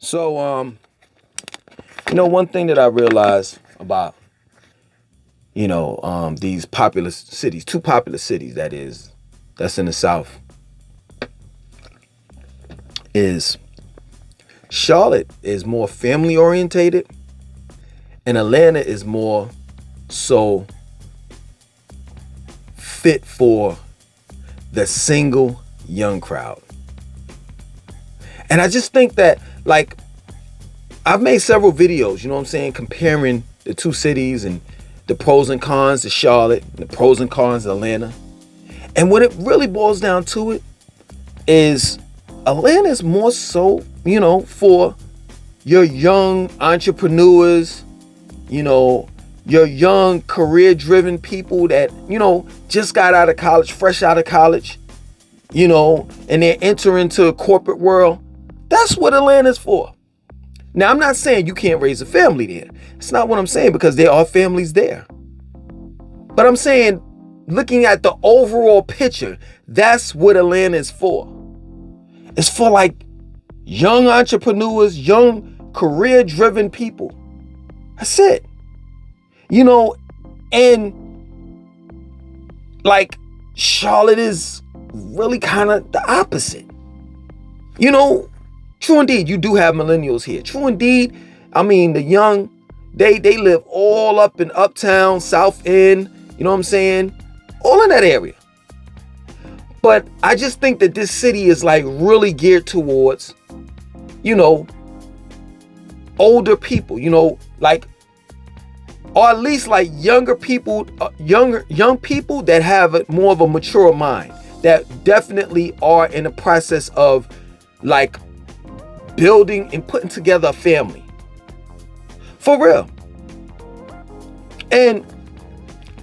So, one thing that I realized about, these popular cities, two popular cities, that's in the South, is Charlotte is more family orientated and Atlanta is more so fit for the single young crowd. And I just think that, like, I've made several videos, comparing the two cities and the pros and cons of Charlotte, and the pros and cons of Atlanta. And what it really boils down to it is Atlanta is more so, for your young entrepreneurs, your young career-driven people that, just got out of college, fresh out of college, and they're entering into a corporate world. That's what Atlanta's for. Now, I'm not saying you can't raise a family there. It's not what I'm saying, because there are families there. But I'm saying, looking at the overall picture, that's what Atlanta is for. It's for like young entrepreneurs, young career-driven people. That's it. And like Charlotte is really kind of the opposite. True indeed, you do have millennials here. True indeed, I mean, the young, they live all up in Uptown, South End, you know what I'm saying? All in that area. But I just think that this city is like really geared towards, older people, like, or at least like younger people, young people that have more of a mature mind, that definitely are in the process of like building and putting together a family. For real. And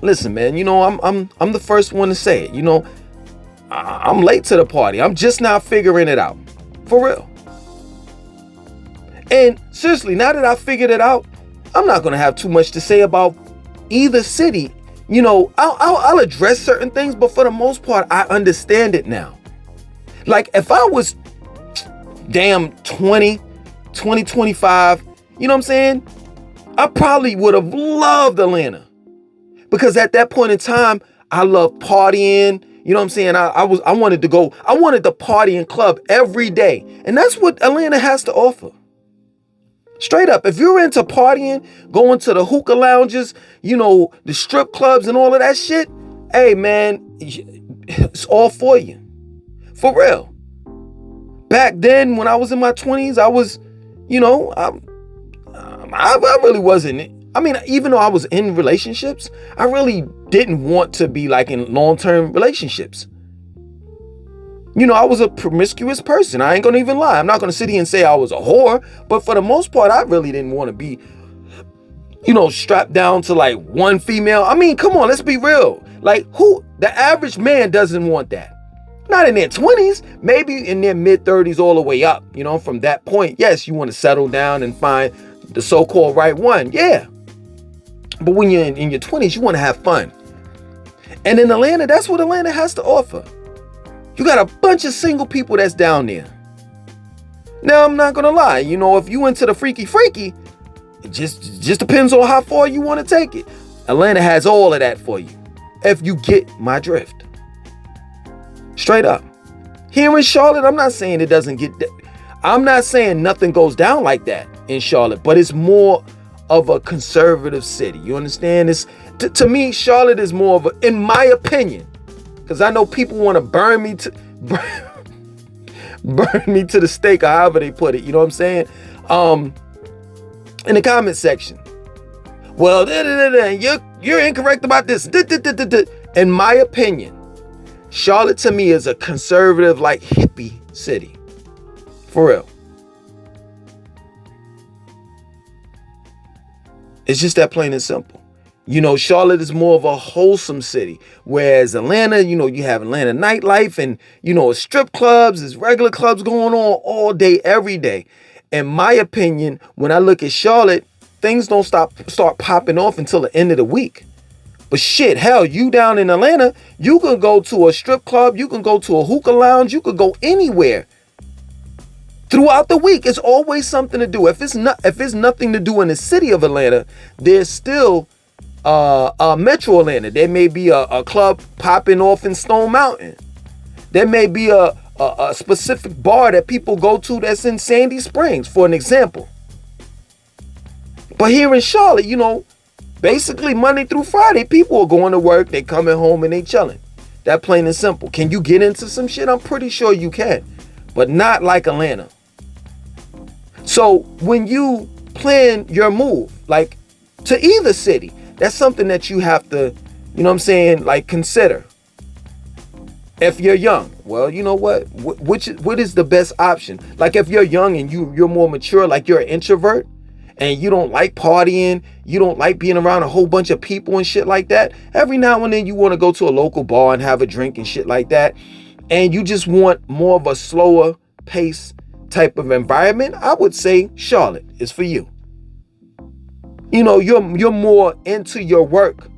listen, man, I'm the first one to say it. I'm late to the party. I'm just now figuring it out. For real. And seriously, now that I figured it out, I'm not going to have too much to say about either city. I'll address certain things, but for the most part, I understand it now. Like, if I was damn 20, 25, you know what I'm saying? I probably would have loved Atlanta. Because at that point in time, I loved partying. You know what I'm saying? I wanted the partying club every day. And that's what Atlanta has to offer. Straight up, if you're into partying, going to the hookah lounges, the strip clubs and all of that shit, hey man, it's all for you. For real. Back then, when I was in my 20s, I was, I really wasn't. I mean, even though I was in relationships, I really didn't want to be like in long-term relationships. I was a promiscuous person. I ain't gonna even lie. I'm not gonna sit here and say I was a whore, but for the most part, I really didn't want to be, strapped down to like one female. I mean, come on, let's be real. Like, the average man doesn't want that. Not in their 20s, maybe in their mid-30s all the way up. From that point, yes, you want to settle down and find the so-called right one. Yeah. But when you're in your 20s, you want to have fun. And in Atlanta, that's what Atlanta has to offer. You got a bunch of single people that's down there. Now, I'm not going to lie. If you into the freaky, it just depends on how far you want to take it. Atlanta has all of that for you, if you get my drift. Straight up. Here in Charlotte, I'm not saying it doesn't get... I'm not saying nothing goes down like that in Charlotte, but it's more of a conservative city. You understand? To me, Charlotte is more of a, in my opinion, because I know people want to burn me to the stake, or however they put it. You know what I'm saying? In the comment section. Well, you're incorrect about this. In my opinion, Charlotte to me is a conservative, like hippie city. For real. It's just that plain and simple. Charlotte is more of a wholesome city. Whereas Atlanta, you have Atlanta nightlife and, strip clubs, there's regular clubs going on all day, every day. In my opinion, when I look at Charlotte, things don't start popping off until the end of the week. But shit, hell, you down in Atlanta, you can go to a strip club, you can go to a hookah lounge, you could go anywhere Throughout the week, it's always something to do. If it's nothing to do in the city of Atlanta, there's still Metro Atlanta. There may be a club popping off in Stone Mountain. There may be a specific bar that people go to that's in Sandy Springs, for an example. But here in Charlotte, basically Monday through Friday, people are going to work, they coming home and they chilling. That plain and simple. Can you get into some shit? I'm pretty sure you can, but not like Atlanta. So when you plan your move, like to either city, that's something that you have to, like consider. If you're young, well, you know what is the best option? Like if you're young and you're more mature, like you're an introvert and you don't like partying, you don't like being around a whole bunch of people and shit like that. Every now and then you want to go to a local bar and have a drink and shit like that. And you just want more of a slower pace type of environment. I would say Charlotte is for you. You're more into your work.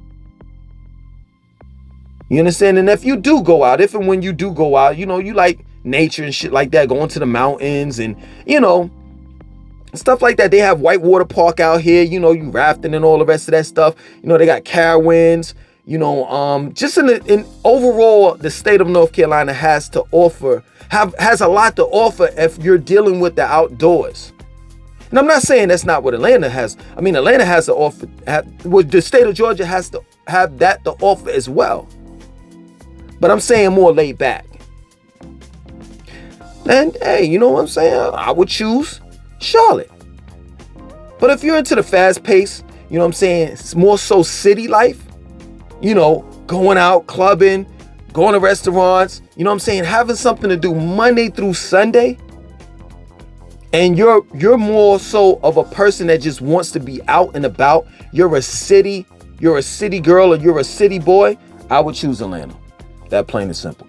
You understand? And if you do go out, if and when you do go out, you like nature and shit like that, going to the mountains and, stuff like that. They have Whitewater Park out here, you rafting and all the rest of that stuff. They got Carowinds, just in overall, the state of North Carolina has a lot to offer if you're dealing with the outdoors. And I'm not saying that's not what Atlanta has. I mean, Atlanta has to offer, the state of Georgia has to have that to offer as well. But I'm saying more laid back. And hey, you know what I'm saying? I would choose Charlotte. But if you're into the fast pace, it's more so city life, going out, clubbing, going to restaurants, having something to do Monday through Sunday. And you're more so of a person that just wants to be out and about. You're a city girl or you're a city boy. I would choose Atlanta. That plain and simple.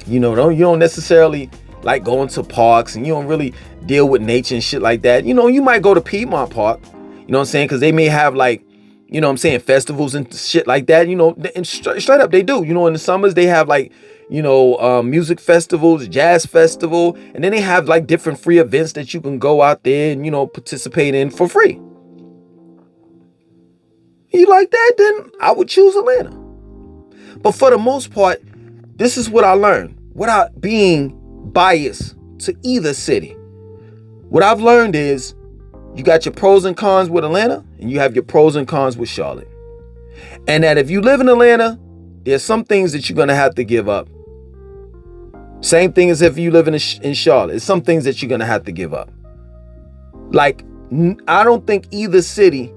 You don't necessarily like going to parks and you don't really deal with nature and shit like that. You might go to Piedmont Park, because they may have like, festivals and shit like that, and straight up they do. In the summers they have like, music festivals, jazz festival, and then they have like different free events that you can go out there and, participate in for free. You like that? Then I would choose Atlanta. But for the most part, this is what I learned without being biased to either city. What I've learned is you got your pros and cons with Atlanta and you have your pros and cons with Charlotte. And that if you live in Atlanta, there's some things that you're going to have to give up. Same thing as if you live in Charlotte. It's some things that you're going to have to give up. Like, I don't think either city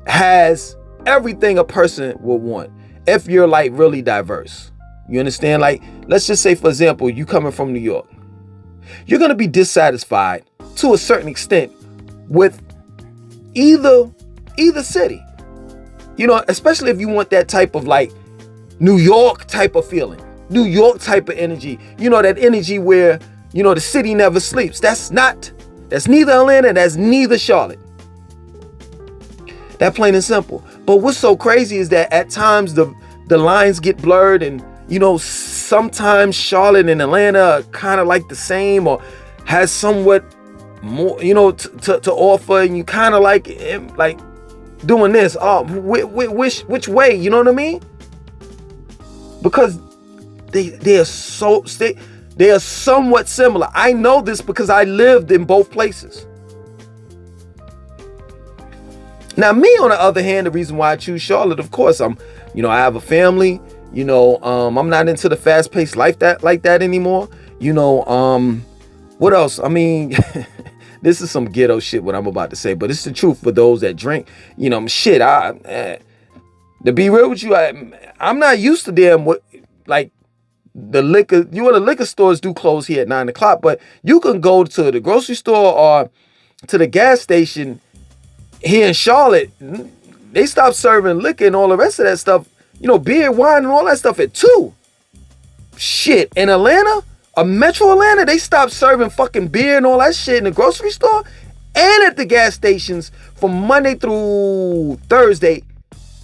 has everything a person would want if you're like really diverse. You understand? Like, let's just say, for example, you coming from New York. You're going to be dissatisfied to a certain extent with either city. Especially if you want that type of like New York type of feeling, New York type of energy. That energy where, the city never sleeps. That's neither Atlanta, that's neither Charlotte. That plain and simple. But what's so crazy is that at times the lines get blurred and, sometimes Charlotte and Atlanta are kind of like the same or has somewhat more, to offer. And you kind of like doing this. Oh, which way? You know what I mean? Because they are somewhat similar. I know this because I lived in both places. Now, me, on the other hand, the reason why I choose Charlotte, of course, I have a family. I'm not into the fast-paced life like that anymore. What else? I mean, this is some ghetto shit what I'm about to say, but it's the truth for those that drink. Shit. To be real with you, I'm not used to them. Like the liquor. The liquor stores do close here at 9 o'clock, but you can go to the grocery store or to the gas station. Here in Charlotte, they stopped serving liquor and all the rest of that stuff, beer, wine, and all that stuff at 2. Shit, in Atlanta, Metro Atlanta, they stopped serving fucking beer and all that shit in the grocery store and at the gas stations from Monday through Thursday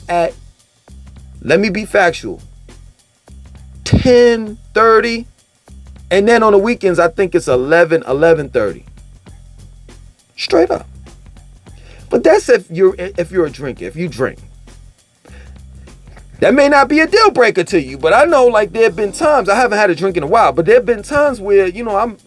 at, let me be factual, 10:30. And then on the weekends, I think it's 11:30. Straight up. But that's if you're a drinker, if you drink. That may not be a deal breaker to you, but I know like there have been times, I haven't had a drink in a while, but there have been times where,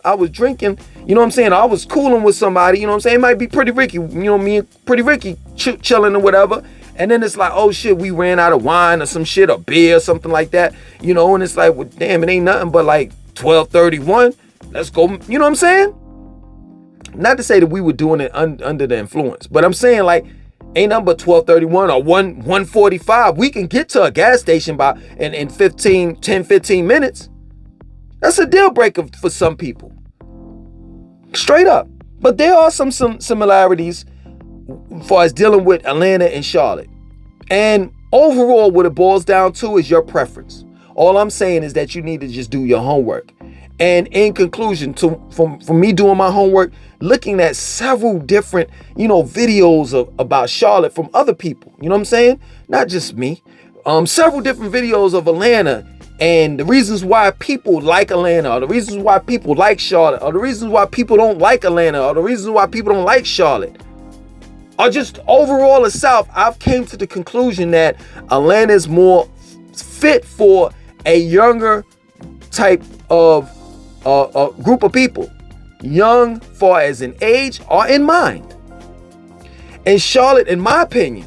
I was drinking, you know what I'm saying? I was cooling with somebody, you know what I'm saying? It might be Pretty Ricky, me and Pretty Ricky chilling or whatever. And then it's like, oh shit, we ran out of wine or some shit, or beer or something like that, and it's like, well, damn, it ain't nothing but like 12:31. Let's go, you know what I'm saying? Not to say that we were doing it under the influence, but I'm saying like, ain't nothing but 12:31 or 1:45. We can get to a gas station by in 15 minutes. That's a deal breaker for some people. Straight up. But there are some similarities as far as dealing with Atlanta and Charlotte. And overall, what it boils down to is your preference. All I'm saying is that you need to just do your homework. And in conclusion, from me doing my homework, looking at several different, videos about Charlotte from other people, you know what I'm saying? Not just me. Several different videos of Atlanta and the reasons why people like Atlanta, or the reasons why people like Charlotte, or the reasons why people don't like Atlanta, or the reasons why people don't like Charlotte. Or just overall the South, I've came to the conclusion that Atlanta is more fit for a younger type of group of people, young far as in age or in mind. And Charlotte, in my opinion,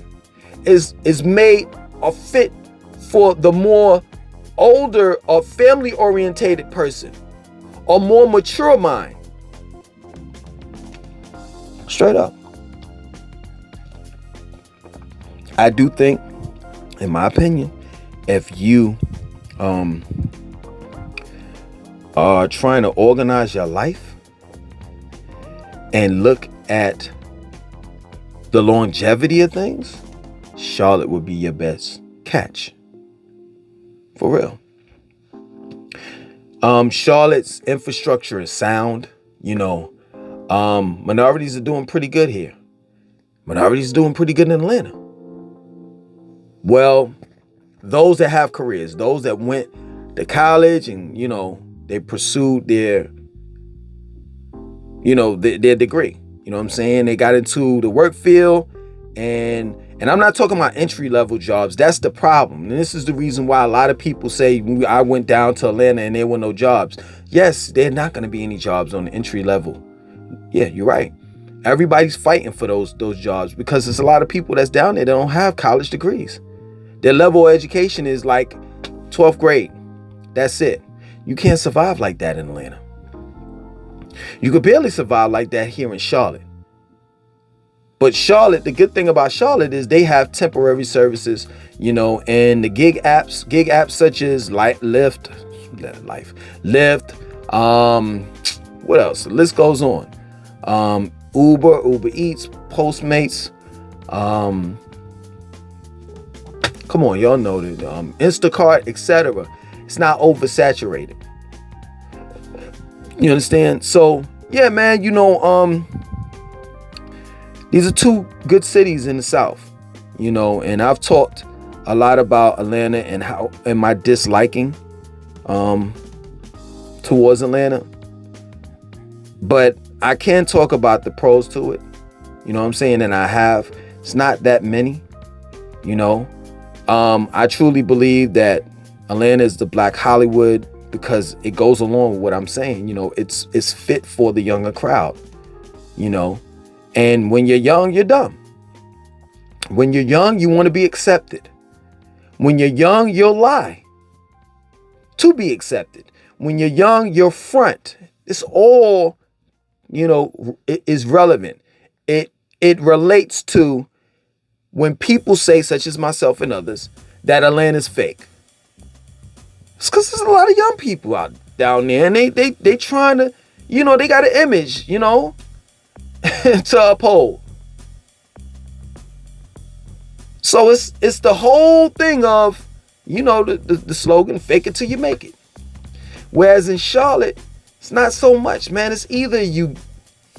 is made or fit for the more older or family orientated person or more mature mind. Straight up. I do think, in my opinion, if you are trying to organize your life and look at the longevity of things, Charlotte would be your best catch. For real. Charlotte's infrastructure is sound. Minorities are doing pretty good here. Minorities are doing pretty good in Atlanta. Well, those that have careers, those that went to college and, they pursued their degree. You know what I'm saying? They got into the work field, and I'm not talking about entry level jobs. That's the problem. And this is the reason why a lot of people say I went down to Atlanta and there were no jobs. Yes, there are not going to be any jobs on the entry level. Yeah, you're right. Everybody's fighting for those jobs because there's a lot of people that's down there that don't have college degrees. Their level of education is like 12th grade. That's it. You can't survive like that in Atlanta. You could barely survive like that here in Charlotte. But Charlotte, the good thing about Charlotte is they have temporary services, and the gig apps such as Lyft, what else? The list goes on. Uber Eats, Postmates, come on, y'all know that Instacart, etc. It's not oversaturated. You understand? So yeah, man, these are two good cities in the South, and I've talked a lot about Atlanta and my disliking towards Atlanta, but I can talk about the pros to it. You know what I'm saying? And it's not that many, I truly believe that Atlanta is the Black Hollywood because it goes along with what I'm saying. It's fit for the younger crowd, and when you're young, you're dumb. When you're young, you want to be accepted. When you're young, you'll lie to be accepted. When you're young, you're front. It's all, it is relevant. It relates to when people say, such as myself and others, that Atlanta's fake. It's because there's a lot of young people down there, and they trying to, they got an image, to uphold. So it's the whole thing of, the slogan, fake it till you make it. Whereas in Charlotte, it's not so much, man. It's either you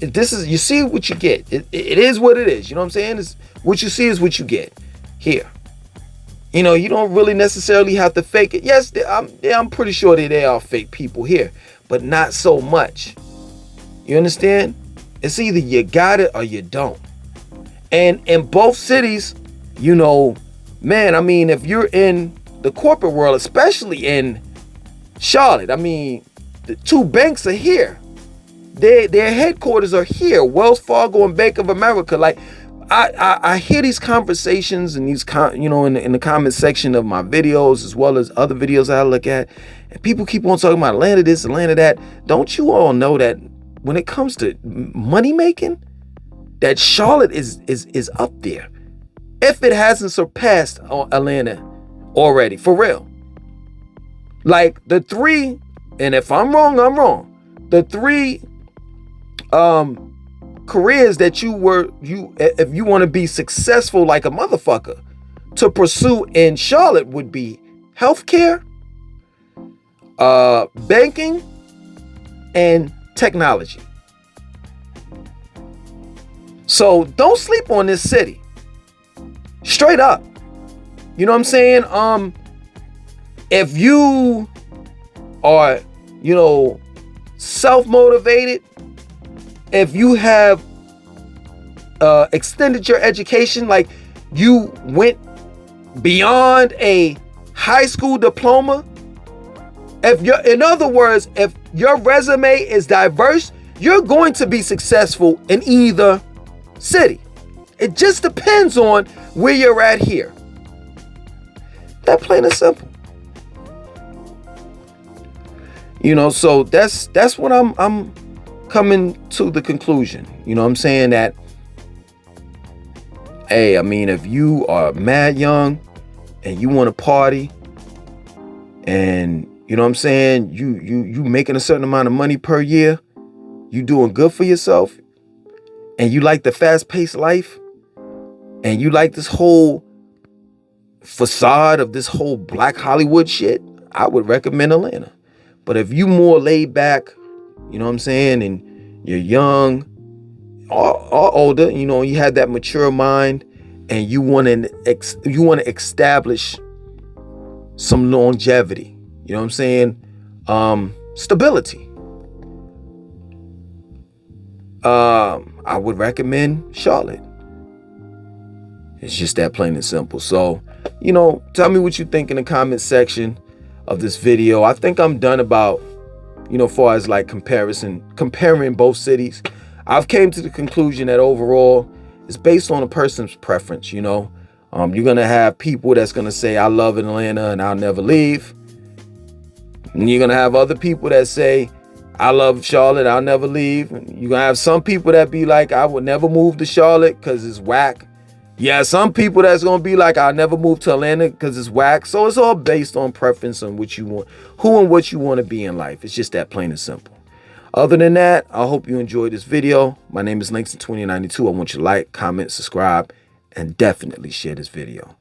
see what you get. It is what it is. You know what I'm saying? What you see is what you get here. You know, you don't really necessarily have to fake it. Yes, I'm pretty sure that there are fake people here, but not so much. You understand? It's either you got it or you don't. And in both cities, you know, man, I mean, if you're in the corporate world, especially in Charlotte, I mean, the two banks are here. Their headquarters are here, Wells Fargo and Bank of America. Like, I hear these conversations and these, in the comment section of my videos, as well as other videos I look at, and people keep on talking about Atlanta this, Atlanta that. Don't you all know that when it comes to money making, that Charlotte is up there, if it hasn't surpassed Atlanta already, for real. Like the three, and if I'm wrong, I'm wrong. The three careers that if you want to be successful like a motherfucker to pursue in Charlotte would be healthcare, banking, and technology. So don't sleep on this city. Straight up. You know what I'm saying? If you are, self-motivated, if you have extended your education, like you went beyond a high school diploma, in other words, if your resume is diverse, you're going to be successful in either city. It just depends on where you're at here. That plain and simple. So that's what I'm coming to the conclusion. You know what I'm saying? That, hey, I mean, if you are mad young and you want to party, and you know what I'm saying, you making a certain amount of money per year, you doing good for yourself, and you like the fast-paced life, and you like this whole facade of this whole Black Hollywood shit, I would recommend Atlanta. But if you more laid back, you know what I'm saying, and you're young or older, you have that mature mind, and you want to establish some longevity, you know what I'm saying, stability, I would recommend Charlotte. It's just that plain and simple. So, tell me what you think in the comment section of this video. I think I'm done about, far as like comparing both cities. I've came to the conclusion that overall it's based on a person's preference. You're gonna have people that's gonna say, I love Atlanta and I'll never leave. And you're gonna have other people that say, I love Charlotte, I'll never leave. And you're gonna have some people that be like, I would never move to Charlotte because it's whack. Yeah, some people that's gonna be like, I'll never move to Atlanta because it's whack. So it's all based on preference on what you want, who and what you want to be in life. It's just that plain and simple. Other than that, I hope you enjoyed this video. My name is Langston2092. I want you to like, comment, subscribe, and definitely share this video.